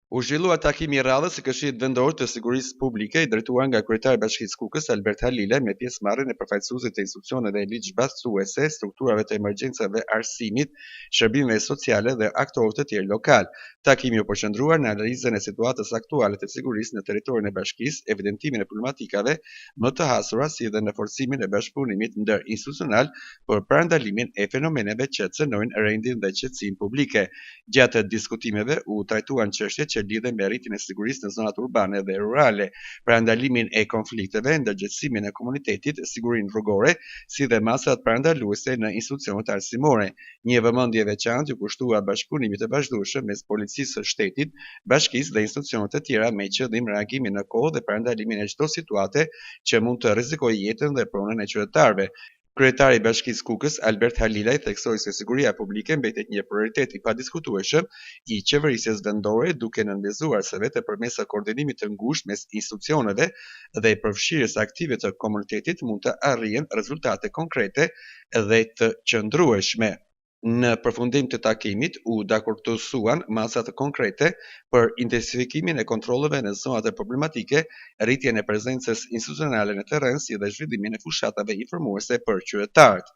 U zhvillua takimi I radhës së Këshillit Vendor të Sigurisë Publike I drejtuar nga kryetari I Bashkisë Kukës Albert Halile me pjesëmarrjen e përfaqësuesve të institucioneve ligjbaztuese, strukturave të emergjencave, arsimit, shërbimeve sociale dhe aktorëve të tjerë lokal. Takimi u përqendruar në analizën e situatës aktuale të sigurisë në territorin e bashkisë, evidentimin e problematikave më të hasura si dhe në forcimin e bashkëpunimit ndër-institucional për parandalimin e fenomeneve që cënojnë rendin dhe qetësinë publike. Gjatë diskutimeve u trajtuan çështjet që lidhen me rritjen e sigurisë në zonat urbane dhe rurale, parandalimin e konflikteve, ndërgjegjësimin e komunitetit, sigurinë rrugore, si dhe masat parandaluese në institucionet arsimore. Një vëmendje veçantë u kushtua bashkëpunimit të vazhdueshëm mes policisë së shtetit, bashkisë dhe institucioneve të tjera me qëllim reagimin në kohë dhe parandalimin e çdo situate që mund të rrezikojë jetën dhe pronën e qytetarëve. Kryetari I Bashkisë Kukës Albert Halila I theksoi se siguria publike mbetet një prioritet I padiskutueshëm I qeverisjes vendore, duke nënvizuar se vetëm përmes koordinimit të ngushtë mes institucioneve dhe përfshirjes aktive të komunitetit mund të arrihen rezultate konkrete dhe të qëndrueshme. Në përfundim të takimit u dakortuan masat konkrete për intensifikimin e kontrolleve në zonat e problematike, rritjen e prezencës institucionale në terren si dhe zhvillimin e fushatave informuese për qytetarët.